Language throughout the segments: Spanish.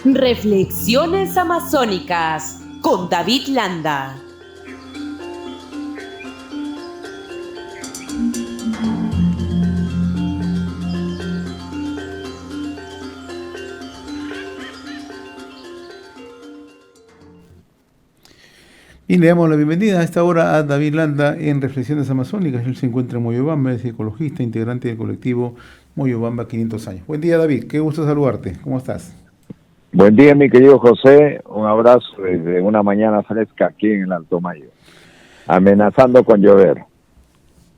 Reflexiones Amazónicas con David Landa. Bien, le damos la bienvenida a esta hora a David Landa en Reflexiones Amazónicas. Él se encuentra en Moyobamba, es ecologista, integrante del colectivo Moyobamba 500 años. Buen día, David, qué gusto saludarte. ¿Cómo estás? Buen día, mi querido José. Un abrazo desde una mañana fresca aquí en el Alto Mayo, amenazando con llover.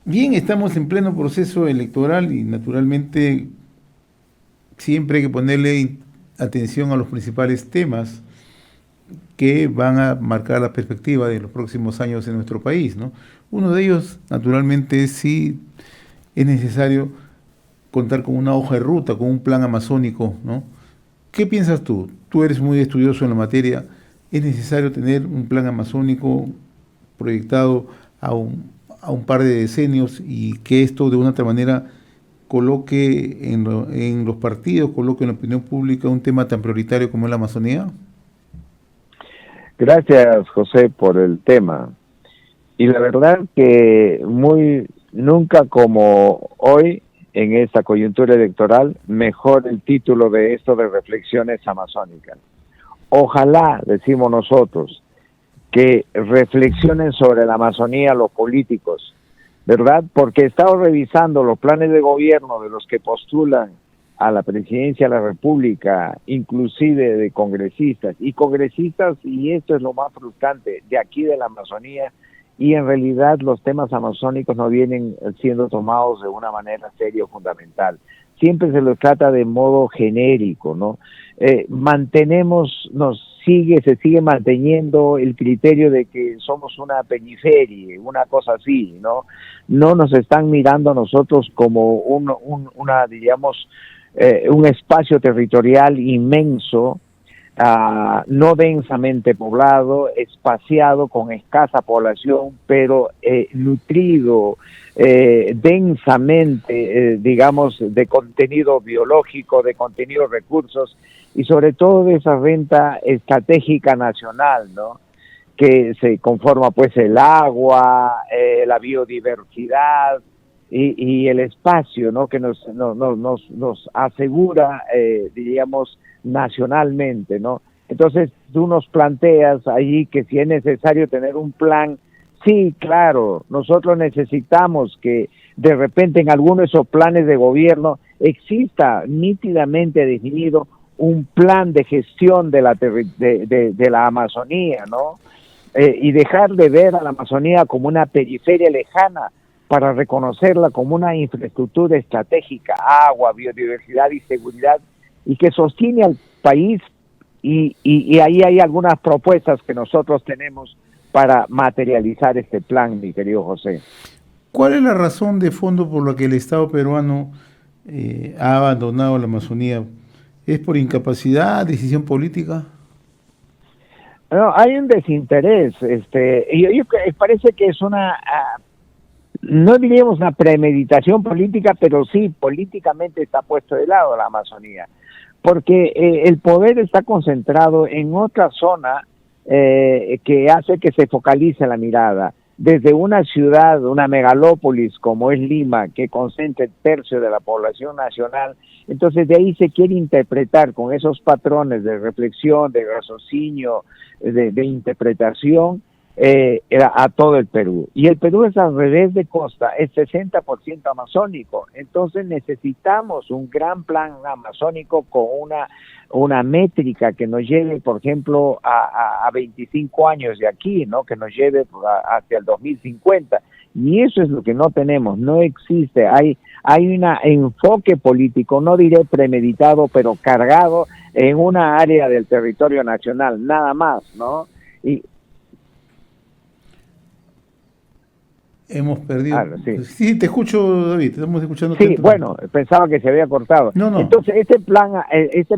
Bien, estamos en pleno proceso electoral y naturalmente siempre hay que ponerle atención a los principales temas que van a marcar la perspectiva de los próximos años en nuestro país, ¿no? Uno de ellos, naturalmente, sí es necesario contar con una hoja de ruta, con un plan amazónico, ¿no? ¿Qué piensas tú? Tú eres muy estudioso en la materia. ¿Es necesario tener un plan amazónico proyectado a un par de decenios y que esto de una otra manera coloque en los partidos, coloque en la opinión pública un tema tan prioritario como es la Amazonía? Gracias, José, por el tema. Y la verdad que nunca como hoy, en esta coyuntura electoral, mejor el título de esto de Reflexiones Amazónicas. Ojalá, decimos nosotros, que reflexionen sobre la Amazonía los políticos, ¿verdad? Porque he estado revisando los planes de gobierno de los que postulan a la presidencia de la República, inclusive de congresistas, y esto es lo más frustrante, de aquí de la Amazonía, y en realidad los temas amazónicos no vienen siendo tomados de una manera seria o fundamental. Siempre se los trata de modo genérico, ¿no? Se sigue manteniendo el criterio de que somos una periferia, una cosa así, ¿no? No nos están mirando a nosotros como un espacio territorial inmenso, no densamente poblado, espaciado, con escasa población, pero nutrido densamente, de contenido biológico, de contenido recursos, y sobre todo de esa renta estratégica nacional, ¿no? Que se conforma pues el agua, la biodiversidad, y el espacio, ¿no? Que nos asegura, nacionalmente, ¿no? Entonces tú nos planteas allí que si es necesario tener un plan. Sí, claro, nosotros necesitamos que de repente en alguno de esos planes de gobierno exista nítidamente definido un plan de gestión de la Amazonía, ¿no? Y dejar de ver a la Amazonía como una periferia lejana, para reconocerla como una infraestructura estratégica, agua, biodiversidad y seguridad, y que sostiene al país, y ahí hay algunas propuestas que nosotros tenemos para materializar este plan, mi querido José. ¿Cuál es la razón de fondo por la que el Estado peruano ha abandonado la Amazonía? ¿Es por incapacidad, decisión política? No, hay un desinterés, parece que es no diríamos una premeditación política, pero sí políticamente está puesto de lado la Amazonía, porque el poder está concentrado en otra zona que hace que se focalice la mirada. Desde una ciudad, una megalópolis como es Lima, que concentra el tercio de la población nacional, entonces de ahí se quiere interpretar con esos patrones de reflexión, de raciocinio, de interpretación, a todo el Perú. Y el Perú es al revés de costa, es 60% amazónico. Entonces necesitamos un gran plan amazónico con una métrica que nos lleve, por ejemplo, a 25 años de aquí, ¿no? Que nos lleve hacia el 2050. Y eso es lo que no tenemos, no existe. Hay un enfoque político, no diré premeditado, pero cargado en una área del territorio nacional, nada más, ¿no? Y hemos perdido. Sí. Sí, te escucho, David, te estamos escuchando. Sí, bueno, pensaba que se había cortado. No. Entonces, este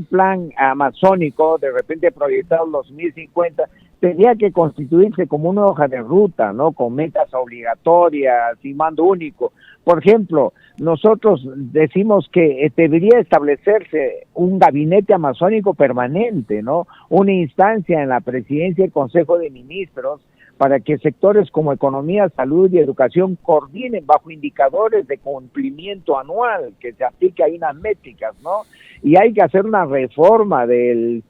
plan amazónico, de repente proyectado en 2050, tendría que constituirse como una hoja de ruta, ¿no? Con metas obligatorias y mando único. Por ejemplo, nosotros decimos que debería establecerse un gabinete amazónico permanente, ¿no? Una instancia en la presidencia y Consejo de Ministros para que sectores como economía, salud y educación coordinen bajo indicadores de cumplimiento anual, que se aplique ahí unas métricas, ¿no? Y hay que hacer una reforma de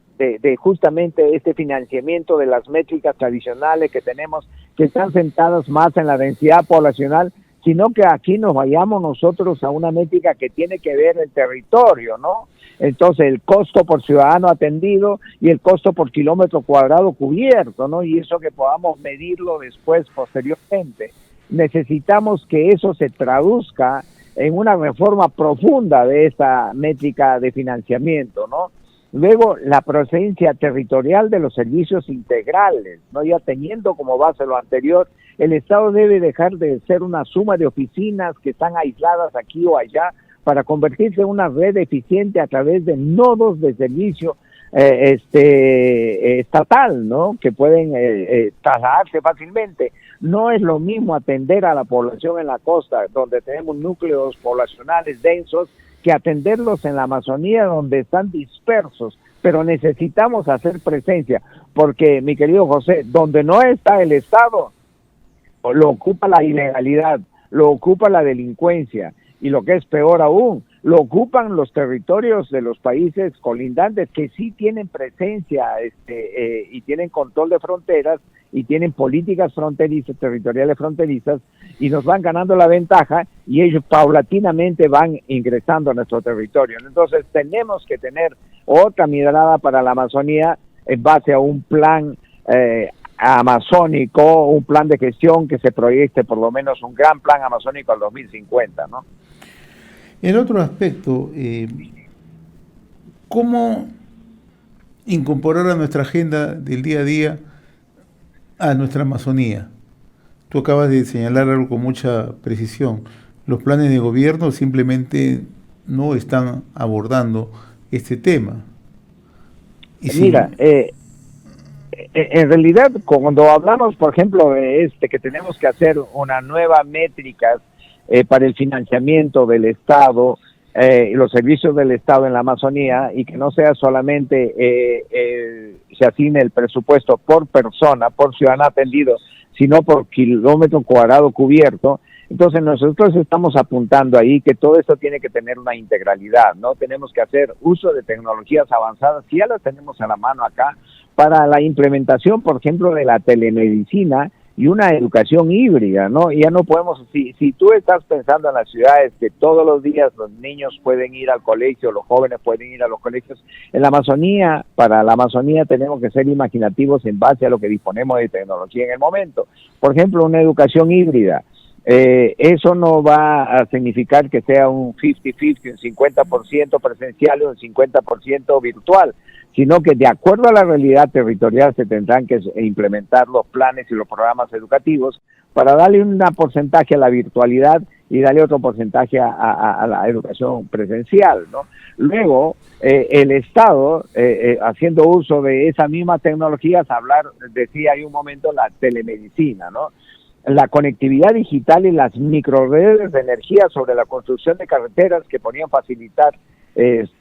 justamente este financiamiento de las métricas tradicionales que tenemos, que están sentadas más en la densidad poblacional, sino que aquí nos vayamos nosotros a una métrica que tiene que ver el territorio, ¿no? Entonces, el costo por ciudadano atendido y el costo por kilómetro cuadrado cubierto, ¿no? Y eso que podamos medirlo después, posteriormente. Necesitamos que eso se traduzca en una reforma profunda de esta métrica de financiamiento, ¿no? Luego, la presencia territorial de los servicios integrales, ¿no? Ya teniendo como base lo anterior, el Estado debe dejar de ser una suma de oficinas que están aisladas aquí o allá para convertirse en una red eficiente a través de nodos de servicio estatal, ¿no? Que pueden trasladarse fácilmente. No es lo mismo atender a la población en la costa, donde tenemos núcleos poblacionales densos, que atenderlos en la Amazonía, donde están dispersos, pero necesitamos hacer presencia, porque, mi querido José, donde no está el Estado, lo ocupa la ilegalidad, lo ocupa la delincuencia, y lo que es peor aún, lo ocupan los territorios de los países colindantes que sí tienen presencia y tienen control de fronteras y tienen políticas fronterizas, territoriales fronterizas, y nos van ganando la ventaja y ellos paulatinamente van ingresando a nuestro territorio. Entonces tenemos que tener otra mirada para la Amazonía en base a un plan amazónico, un plan de gestión que se proyecte por lo menos un gran plan amazónico al 2050, ¿no? El otro aspecto, ¿cómo incorporar a nuestra agenda del día a día a nuestra Amazonía? Tú acabas de señalar algo con mucha precisión. Los planes de gobierno simplemente no están abordando este tema. Y mira, en realidad, cuando hablamos, por ejemplo, de que tenemos que hacer una nueva métrica para el financiamiento del Estado y los servicios del Estado en la Amazonía, y que no sea solamente se asigne el presupuesto por persona, por ciudadano atendido, sino por kilómetro cuadrado cubierto. Entonces nosotros estamos apuntando ahí que todo esto tiene que tener una integralidad, ¿no? Tenemos que hacer uso de tecnologías avanzadas, que ya las tenemos a la mano acá, para la implementación, por ejemplo, de la telemedicina y una educación híbrida, ¿no? Ya no podemos, si tú estás pensando en las ciudades que todos los días los niños pueden ir al colegio, los jóvenes pueden ir a los colegios, en la Amazonía, para la Amazonía tenemos que ser imaginativos en base a lo que disponemos de tecnología en el momento. Por ejemplo, una educación híbrida. Eso no va a significar que sea un 50-50, un 50% presencial y un 50% virtual, sino que de acuerdo a la realidad territorial se tendrán que implementar los planes y los programas educativos para darle un porcentaje a la virtualidad y darle otro porcentaje a la educación presencial, ¿no? Luego, el Estado, haciendo uso de esas mismas tecnologías, decía hay un momento, la telemedicina, ¿no? La conectividad digital y las microredes de energía sobre la construcción de carreteras que podían facilitar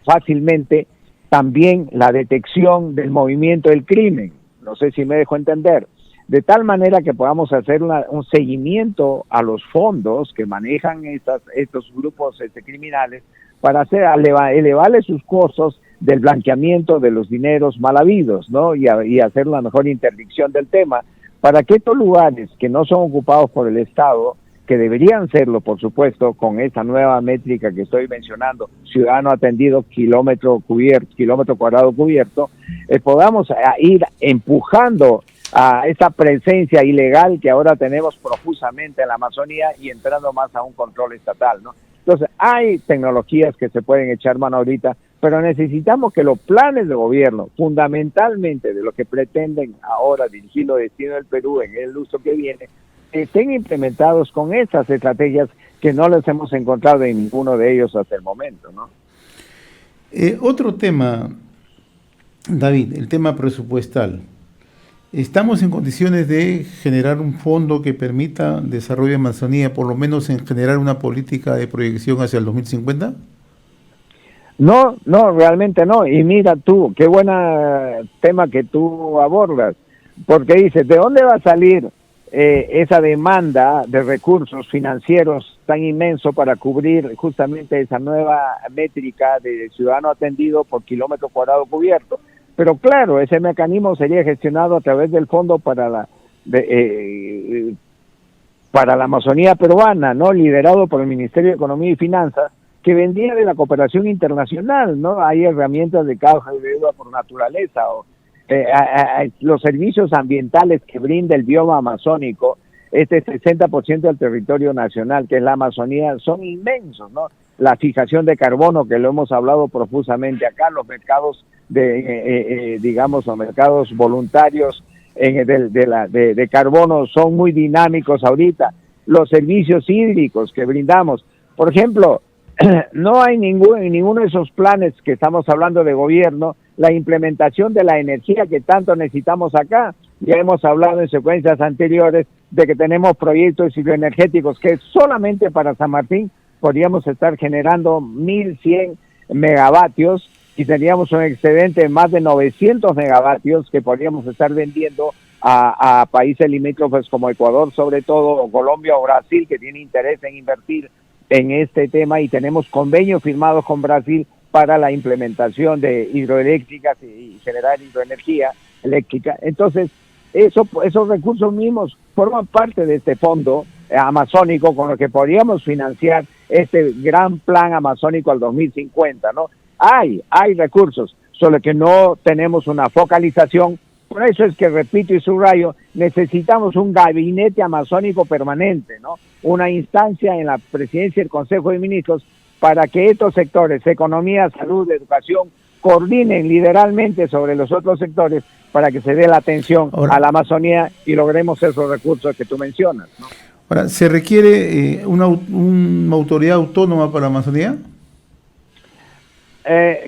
fácilmente también la detección del movimiento del crimen. No sé si me dejo entender. De tal manera que podamos hacer un seguimiento a los fondos que manejan estos grupos criminales para elevarles sus costos del blanqueamiento de los dineros mal habidos, ¿no? Y hacer una mejor interdicción del tema, para que estos lugares que no son ocupados por el Estado, que deberían serlo, por supuesto, con esta nueva métrica que estoy mencionando, ciudadano atendido, kilómetro cuadrado cubierto, podamos ir empujando a esa presencia ilegal que ahora tenemos profusamente en la Amazonía y entrando más a un control estatal, ¿no? Entonces, hay tecnologías que se pueden echar mano ahorita, pero necesitamos que los planes de gobierno, fundamentalmente de lo que pretenden ahora dirigir los destinos del Perú en el lustro que viene, estén implementados con esas estrategias que no las hemos encontrado en ninguno de ellos hasta el momento, ¿no? Otro tema, David, el tema presupuestal. ¿estamos en condiciones de generar un fondo que permita el desarrollo de Amazonía, por lo menos en generar una política de proyección hacia el 2050? No, realmente no. Y mira tú, qué buen tema que tú abordas, porque dices, ¿de dónde va a salir esa demanda de recursos financieros tan inmenso para cubrir justamente esa nueva métrica de ciudadano atendido por kilómetro cuadrado cubierto? Pero claro, ese mecanismo sería gestionado a través del Fondo para la Amazonía peruana, ¿no? Liderado por el Ministerio de Economía y Finanzas, que vendría de la cooperación internacional, ¿no? Hay herramientas de causa y deuda por naturaleza, o los servicios ambientales que brinda el bioma amazónico, 60% del territorio nacional, que es la Amazonía, son inmensos, ¿no? La fijación de carbono, que lo hemos hablado profusamente acá, los mercados digamos, los mercados voluntarios de carbono son muy dinámicos ahorita. Los servicios hídricos que brindamos, por ejemplo, no hay en ninguno de esos planes que estamos hablando de gobierno, la implementación de la energía que tanto necesitamos acá. Ya hemos hablado en secuencias anteriores de que tenemos proyectos hidroenergéticos que solamente para San Martín podríamos estar generando 1.100 megavatios y tendríamos un excedente de más de 900 megavatios que podríamos estar vendiendo a países limítrofes como Ecuador, sobre todo, o Colombia o Brasil, que tiene interés en invertir en este tema, y tenemos convenios firmados con Brasil para la implementación de hidroeléctricas y generar hidroenergía eléctrica. Entonces, esos recursos mismos forman parte de este fondo amazónico con lo que podríamos financiar este gran plan amazónico al 2050, ¿no? Hay recursos, solo que no tenemos una focalización. Por eso es que, repito y subrayo, necesitamos un gabinete amazónico permanente, ¿no? Una instancia en la presidencia del Consejo de Ministros para que estos sectores, economía, salud, educación, coordinen lideralmente sobre los otros sectores para que se dé la atención a la Amazonía y logremos esos recursos que tú mencionas, ¿no? Ahora, ¿se requiere una autoridad autónoma para la Amazonía?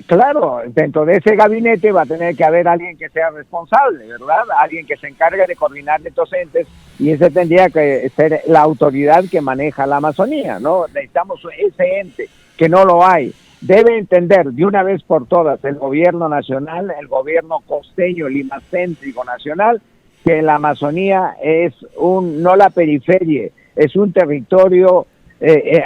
Claro, dentro de ese gabinete va a tener que haber alguien que sea responsable, ¿verdad? Alguien que se encargue de coordinar de estos entes, y ese tendría que ser la autoridad que maneja la Amazonía, ¿no? Necesitamos ese ente, que no lo hay. Debe entender de una vez por todas el gobierno nacional, el gobierno costeño, limacéntrico nacional, que la Amazonía es no la periferia, es un territorio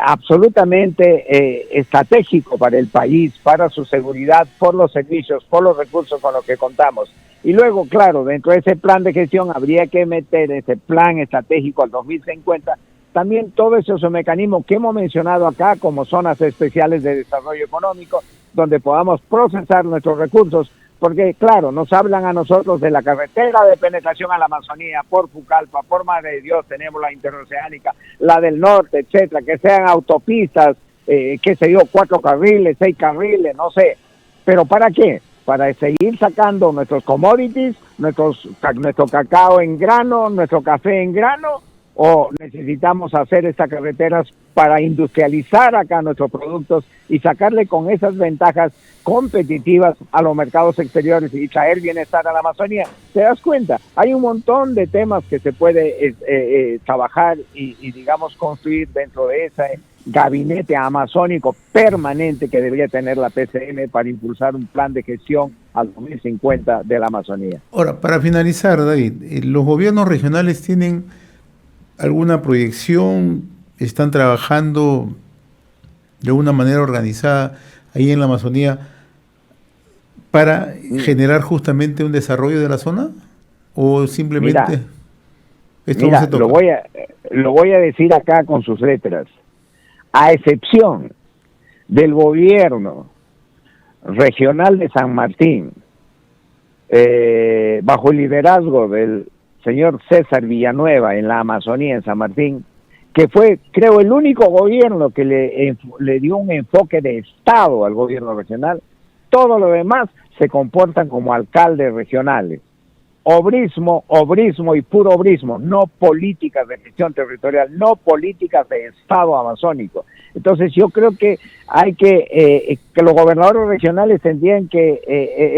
absolutamente estratégico para el país, para su seguridad, por los servicios, por los recursos con los que contamos. Y luego, claro, dentro de ese plan de gestión habría que meter ese plan estratégico al 2050, también todos esos mecanismos que hemos mencionado acá, como zonas especiales de desarrollo económico, donde podamos procesar nuestros recursos, porque claro, nos hablan a nosotros de la carretera de penetración a la Amazonía, por Pucallpa, por Madre de Dios, tenemos la interoceánica, la del norte, etcétera, que sean autopistas, 4 carriles, 6 carriles, no sé. ¿Pero para qué? Para seguir sacando nuestros commodities, nuestro cacao en grano, nuestro café en grano, o necesitamos hacer estas carreteras para industrializar acá nuestros productos y sacarle con esas ventajas competitivas a los mercados exteriores y traer bienestar a la Amazonía. ¿Te das cuenta? Hay un montón de temas que se puede trabajar y digamos construir dentro de ese gabinete amazónico permanente que debería tener la PCM para impulsar un plan de gestión al 2050 de la Amazonía. Ahora, para finalizar, David, ¿los gobiernos regionales tienen alguna proyección? ¿Están trabajando de una manera organizada ahí en la Amazonía para generar justamente un desarrollo de la zona? ¿O simplemente esto no se toca? Lo voy a decir acá con sus letras. A excepción del gobierno regional de San Martín, bajo el liderazgo del señor César Villanueva en la Amazonía, en San Martín, que fue, creo, el único gobierno que le dio un enfoque de Estado al gobierno regional, todo lo demás se comportan como alcaldes regionales. Obrismo y puro obrismo, no políticas de gestión territorial, no políticas de Estado amazónico. Entonces yo creo que hay que los gobernadores regionales tendrían que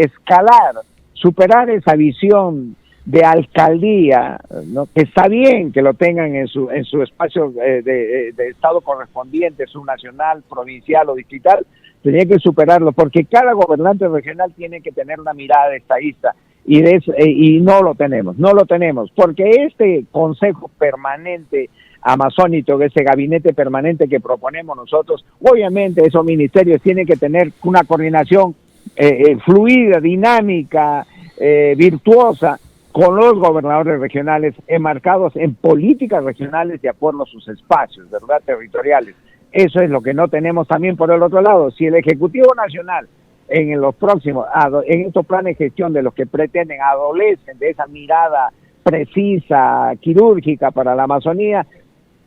escalar, superar esa visión de alcaldía, ¿no? Que está bien que lo tengan en su espacio de estado correspondiente, subnacional, provincial o distrital, tenía que superarlo, porque cada gobernante regional tiene que tener una mirada de estadista, y no lo tenemos, porque este Consejo Permanente Amazónico, ese gabinete permanente que proponemos nosotros, obviamente esos ministerios tienen que tener una coordinación fluida, dinámica, virtuosa, con los gobernadores regionales enmarcados en políticas regionales de acuerdo a sus espacios, ¿verdad?, territoriales. Eso es lo que no tenemos también por el otro lado. Si el Ejecutivo Nacional en los próximos, en estos planes de gestión de los que pretenden, adolecen de esa mirada precisa, quirúrgica para la Amazonía,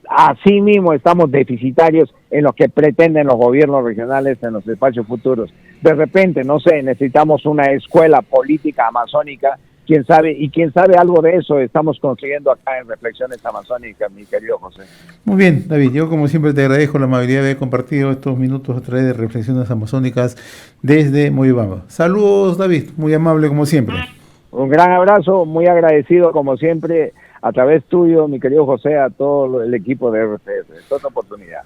así mismo estamos deficitarios en los que pretenden los gobiernos regionales en los espacios futuros. De repente, no sé, necesitamos una escuela política amazónica, quién sabe algo de eso estamos consiguiendo acá en Reflexiones Amazónicas, mi querido José. Muy bien, David, yo como siempre te agradezco la amabilidad de haber compartido estos minutos a través de Reflexiones Amazónicas desde Moyobamba. Saludos, David, muy amable como siempre. Un gran abrazo, muy agradecido como siempre a través tuyo, mi querido José, a todo el equipo de RCS. Es otra oportunidad.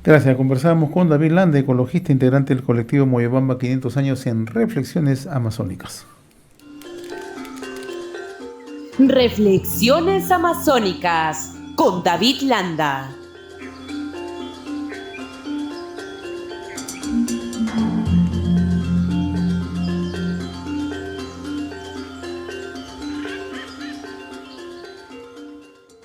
Gracias, conversamos con David Landa, ecologista integrante del colectivo Moyobamba 500 años en Reflexiones Amazónicas. Reflexiones Amazónicas con David Landa.